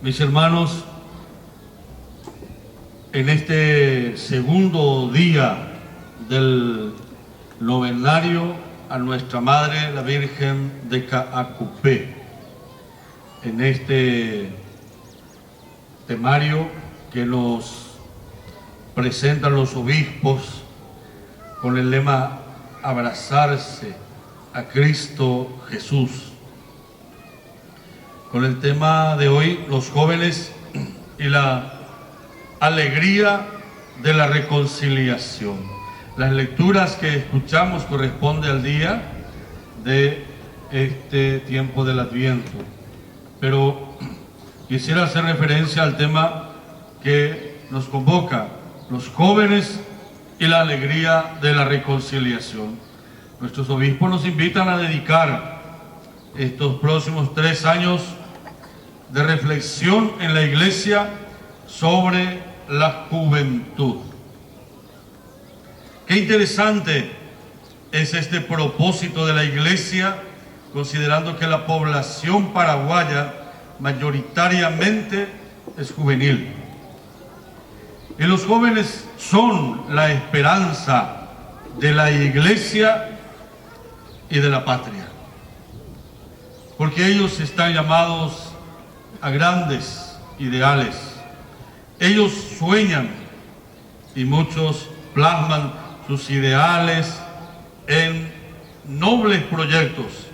Mis hermanos, en este segundo día del novenario a Nuestra Madre, la Virgen de Caacupé, en este temario que nos presentan los obispos con el lema abrazarse a Cristo Jesús. Con el tema de hoy, los jóvenes y la alegría de la reconciliación. Las lecturas que escuchamos corresponden al día de este tiempo del Adviento. Pero quisiera hacer referencia al tema que nos convoca, los jóvenes y la alegría de la reconciliación. Nuestros obispos nos invitan a dedicar estos próximos 3 años de reflexión en la Iglesia sobre la juventud. Qué interesante es este propósito de la Iglesia, considerando que la población paraguaya mayoritariamente es juvenil. Y los jóvenes son la esperanza de la Iglesia y de la patria, porque ellos están llamados a grandes ideales. Ellos sueñan y muchos plasman sus ideales en nobles proyectos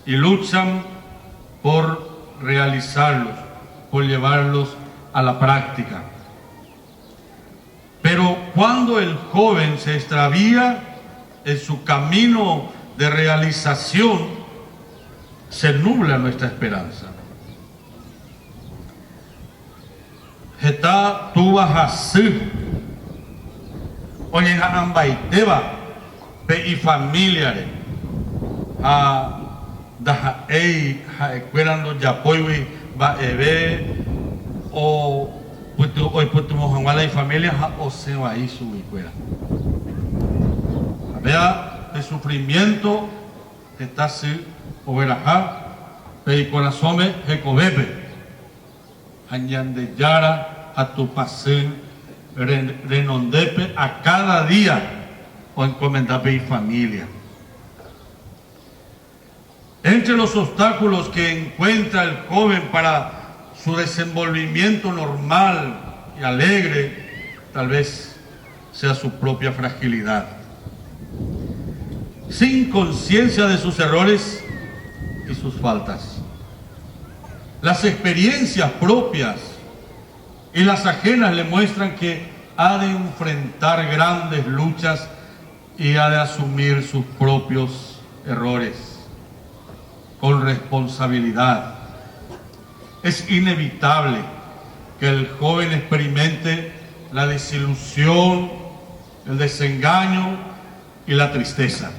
y luchan por realizarlos, por llevarlos a la práctica. Pero cuando el joven se extravía en su camino de realización, se nubla nuestra esperanza. Geta tuva hasy, oye ambaiteba pe y familiare a daha ei haekuerando yapoiwi ba ebe o hoy putumo hangwala y familia o se va ahí su cuera. Vea el sufrimiento que está así o verajá pe y corazón jecobepe de Yara a tu paseo, renondepe a cada día o encomendape y familia. Entre los obstáculos que encuentra el joven para su desenvolvimiento normal y alegre, tal vez sea su propia fragilidad. Sin conciencia de sus errores y sus faltas. Las experiencias propias y las ajenas le muestran que ha de enfrentar grandes luchas y ha de asumir sus propios errores con responsabilidad. Es inevitable que el joven experimente la desilusión, el desengaño y la tristeza.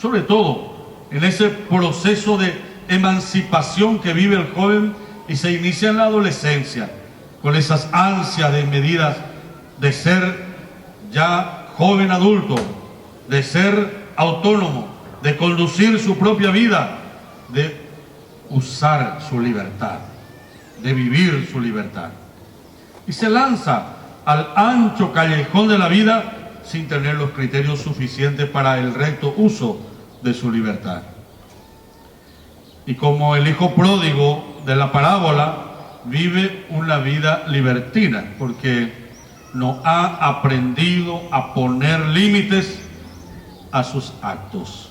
Sobre todo en ese proceso de emancipación que vive el joven y se inicia en la adolescencia, con esas ansias desmedidas de ser ya joven adulto, de ser autónomo, de conducir su propia vida, de usar su libertad, de vivir su libertad. Y se lanza al ancho callejón de la vida sin tener los criterios suficientes para el recto uso de su libertad. Y como el hijo pródigo de la parábola, vive una vida libertina, porque no ha aprendido a poner límites a sus actos.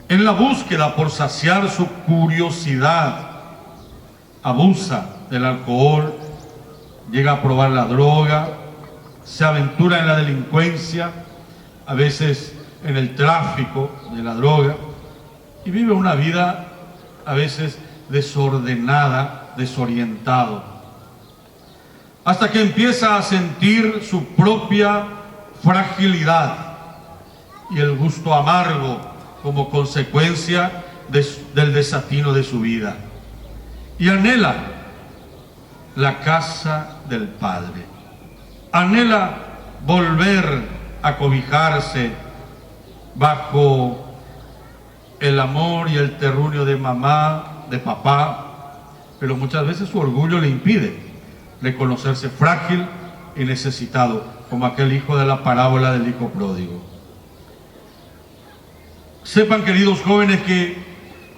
En la búsqueda por saciar su curiosidad, abusa del alcohol, llega a probar la droga, se aventura en la delincuencia, a veces en el tráfico de la droga, y vive una vida a veces desordenada, desorientado, hasta que empieza a sentir su propia fragilidad y el gusto amargo como consecuencia del desatino de su vida, y anhela la casa del Padre, anhela volver a cobijarse bajo el amor y el terruño de mamá, de papá, pero muchas veces su orgullo le impide reconocerse frágil y necesitado, como aquel hijo de la parábola del hijo pródigo. Sepan, queridos jóvenes, que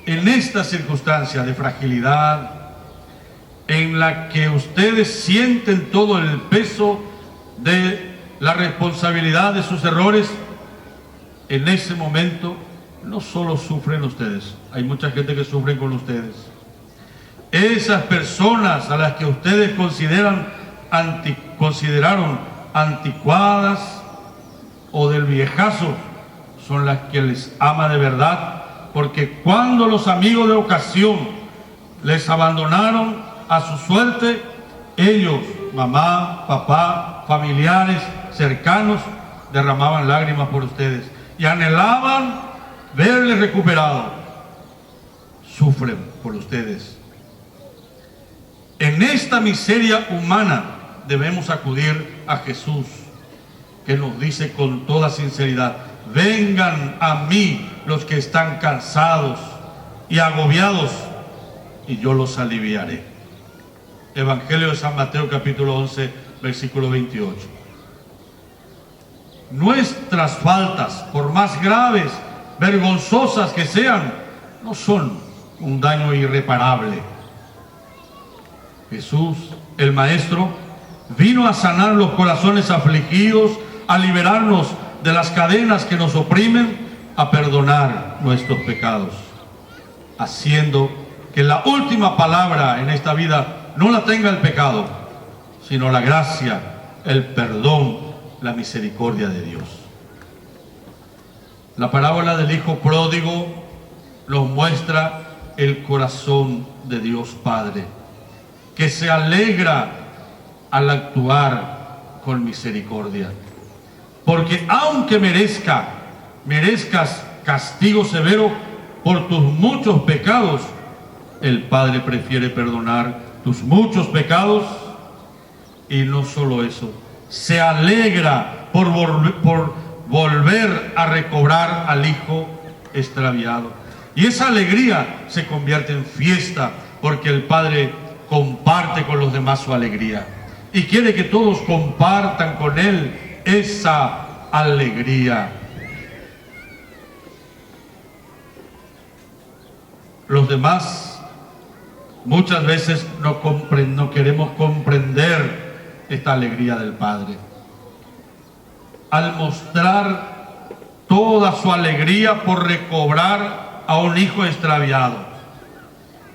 en esta circunstancia de fragilidad, en la que ustedes sienten todo el peso de la responsabilidad de sus errores, en ese momento no solo sufren ustedes, hay mucha gente que sufre con ustedes. Esas personas a las que ustedes consideraron anticuadas o del viejazo, son las que les ama de verdad, porque cuando los amigos de ocasión les abandonaron a su suerte, ellos, mamá, papá, familiares, cercanos, derramaban lágrimas por ustedes y anhelaban verles recuperado. Sufren por ustedes. En esta miseria humana debemos acudir a Jesús, que nos dice con toda sinceridad: vengan a mí los que están cansados y agobiados, y yo los aliviaré. Evangelio de San Mateo, capítulo 11, versículo 28. Nuestras faltas, por más graves, vergonzosas que sean, no son un daño irreparable. Jesús, el Maestro, vino a sanar los corazones afligidos, a liberarnos de las cadenas que nos oprimen, a perdonar nuestros pecados, haciendo que la última palabra en esta vida no la tenga el pecado, sino la gracia, el perdón, la misericordia de Dios. La parábola del hijo pródigo nos muestra el corazón de Dios Padre, que se alegra al actuar con misericordia. Porque aunque merezcas castigo severo por tus muchos pecados, el Padre prefiere perdonar tus muchos pecados. Y no solo eso, se alegra por volver a recobrar al hijo extraviado. Y esa alegría se convierte en fiesta, porque el Padre comparte con los demás su alegría y quiere que todos compartan con Él esa alegría. Los demás muchas veces no queremos comprender esta alegría del Padre. Al mostrar toda su alegría por recobrar a un hijo extraviado.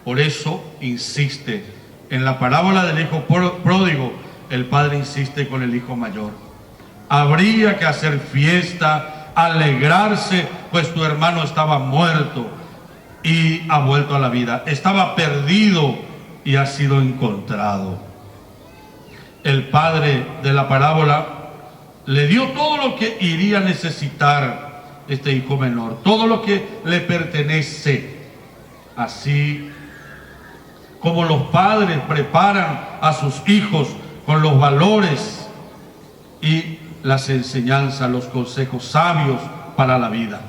Por eso insiste en la parábola del hijo pródigo, el padre insiste con el hijo mayor. Habría que hacer fiesta, alegrarse, pues tu hermano estaba muerto y ha vuelto a la vida. Estaba perdido y ha sido encontrado. El padre de la parábola le dio todo lo que iría a necesitar este hijo menor, todo lo que le pertenece. Así como los padres preparan a sus hijos con los valores y las enseñanzas, los consejos sabios para la vida.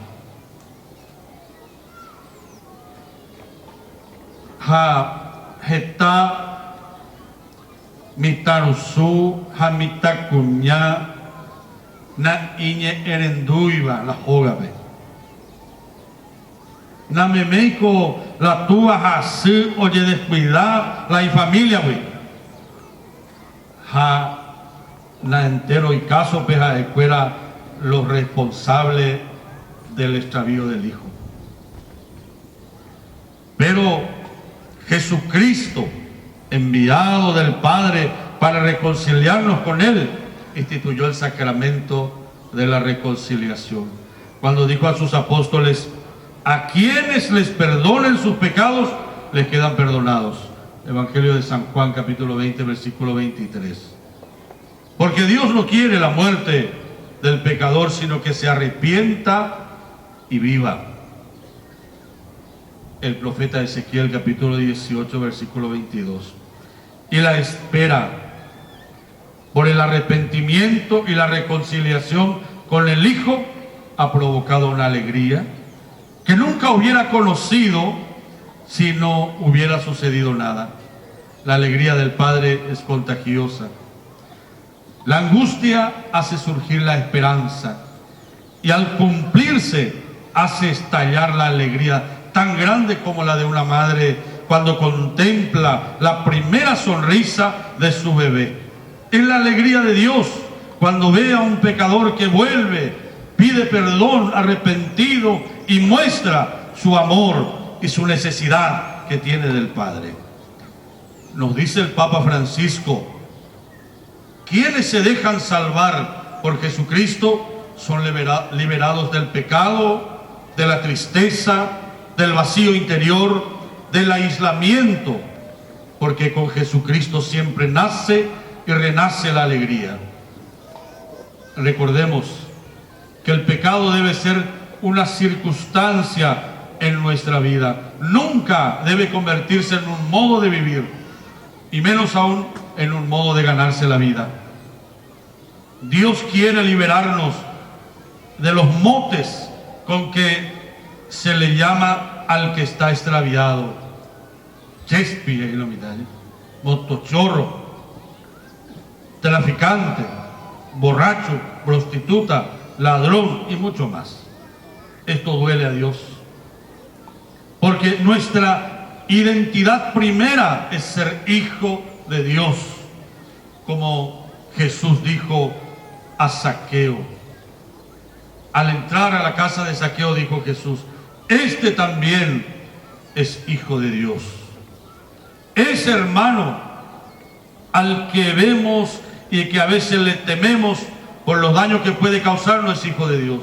Ha heta mitarusu ha mitakunya na iñe erenduiva la jogabe. Na memeiko la tua hasi oye descuidar la familia, güey. Ha na entero y caso peja de fuera los responsables del extravío del hijo. Pero Jesucristo, enviado del Padre para reconciliarnos con Él, instituyó el sacramento de la reconciliación. Cuando dijo a sus apóstoles: a quienes les perdonen sus pecados, les quedan perdonados. Evangelio de San Juan, capítulo 20, versículo 23. Porque Dios no quiere la muerte del pecador, sino que se arrepienta y viva. El profeta Ezequiel, capítulo 18, versículo 22. Y la espera por el arrepentimiento y la reconciliación con el Hijo ha provocado una alegría que nunca hubiera conocido si no hubiera sucedido nada. La alegría del Padre es contagiosa. La angustia hace surgir la esperanza y al cumplirse hace estallar la alegría tan grande como la de una madre cuando contempla la primera sonrisa de su bebé. Es la alegría de Dios cuando ve a un pecador que vuelve, pide perdón, arrepentido y muestra su amor y su necesidad que tiene del Padre. Nos dice el Papa Francisco, quienes se dejan salvar por Jesucristo son liberados del pecado, de la tristeza, del vacío interior, del aislamiento, porque con Jesucristo siempre nace y renace la alegría. Recordemos que el pecado debe ser una circunstancia en nuestra vida. Nunca debe convertirse en un modo de vivir, y menos aún en un modo de ganarse la vida. Dios quiere liberarnos de los motes con que se le llama al que está extraviado. Chespi en la mitad, motochorro, traficante, borracho, prostituta, ladrón y mucho más. Esto duele a Dios, porque nuestra identidad primera es ser hijo de Dios, como Jesús dijo a Zaqueo. Al entrar a la casa de Zaqueo dijo Jesús, este también es hijo de Dios. Ese hermano al que vemos y que a veces le tememos por los daños que puede causar, no es hijo de Dios.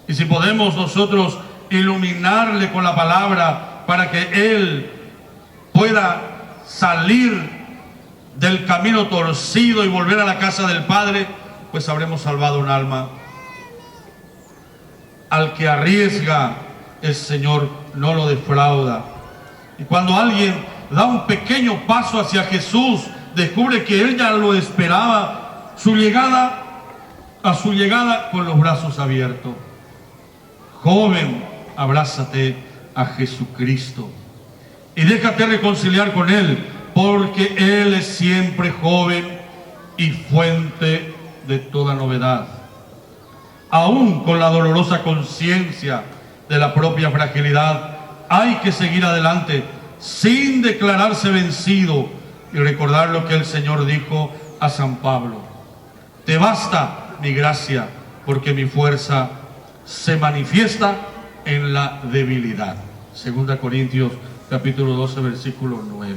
Y si podemos nosotros iluminarle con la palabra para que él pueda salir del camino torcido y volver a la casa del Padre, pues habremos salvado un alma. Al que arriesga, el Señor no lo defrauda. Y cuando alguien da un pequeño paso hacia Jesús, descubre que Él ya lo esperaba, su llegada con los brazos abiertos. Joven, abrázate a Jesucristo y déjate reconciliar con Él, porque Él es siempre joven y fuente de toda novedad. Aún con la dolorosa conciencia de la propia fragilidad, hay que seguir adelante sin declararse vencido y recordar lo que el Señor dijo a San Pablo: te basta mi gracia, porque mi fuerza se manifiesta en la debilidad. 2 Corintios capítulo 12, versículo 9.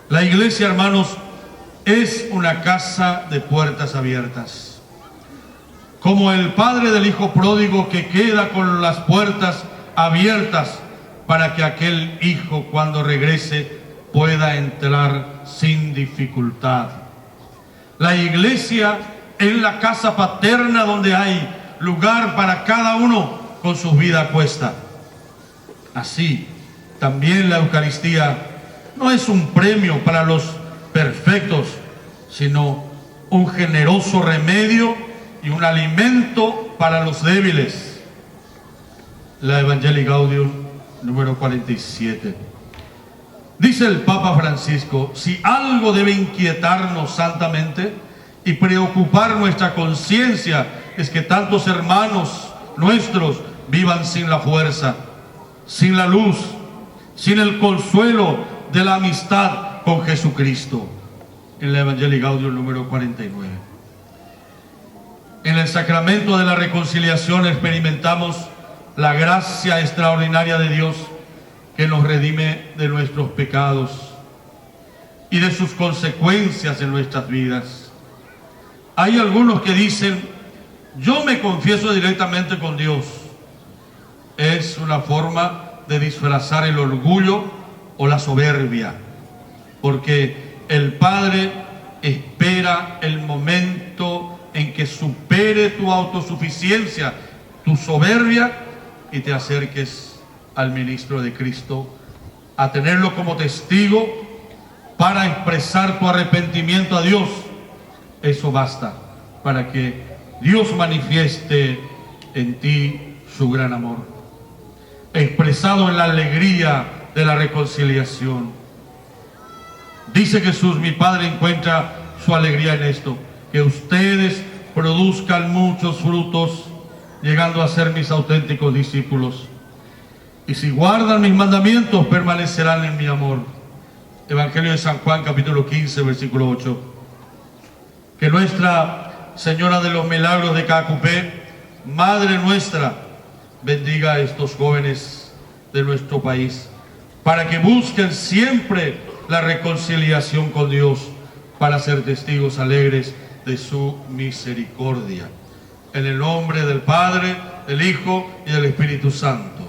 La iglesia, hermanos, es una casa de puertas abiertas. Como el padre del hijo pródigo que queda con las puertas abiertas para que aquel hijo, cuando regrese, pueda entrar sin dificultad. La iglesia es la casa paterna donde hay lugar para cada uno con su vida a cuesta. Así, también la Eucaristía no es un premio para los perfectos, sino un generoso remedio y un alimento para los débiles. La Evangelii Gaudium número 47. Dice el Papa Francisco, si algo debe inquietarnos santamente y preocupar nuestra conciencia, es que tantos hermanos nuestros vivan sin la fuerza, sin la luz, sin el consuelo de la amistad con Jesucristo. En la Evangelii Gaudium número 49. En el sacramento de la reconciliación experimentamos la gracia extraordinaria de Dios que nos redime de nuestros pecados y de sus consecuencias en nuestras vidas. Hay algunos que dicen, yo me confieso directamente con Dios. Es una forma de disfrazar el orgullo o la soberbia, porque el Padre espera el momento en que supere tu autosuficiencia, tu soberbia, y te acerques al ministro de Cristo a tenerlo como testigo para expresar tu arrepentimiento a Dios. Eso basta para que Dios manifieste en ti su gran amor, expresado en la alegría de la reconciliación. Dice Jesús, mi Padre encuentra su alegría en esto, que ustedes produzcan muchos frutos, llegando a ser mis auténticos discípulos. Y si guardan mis mandamientos, permanecerán en mi amor. Evangelio de San Juan, capítulo 15, versículo 8. Que Nuestra Señora de los Milagros de Cacupé, Madre nuestra, bendiga a estos jóvenes de nuestro país, para que busquen siempre la reconciliación con Dios, para ser testigos alegres de su misericordia. En el nombre del Padre, del Hijo y del Espíritu Santo.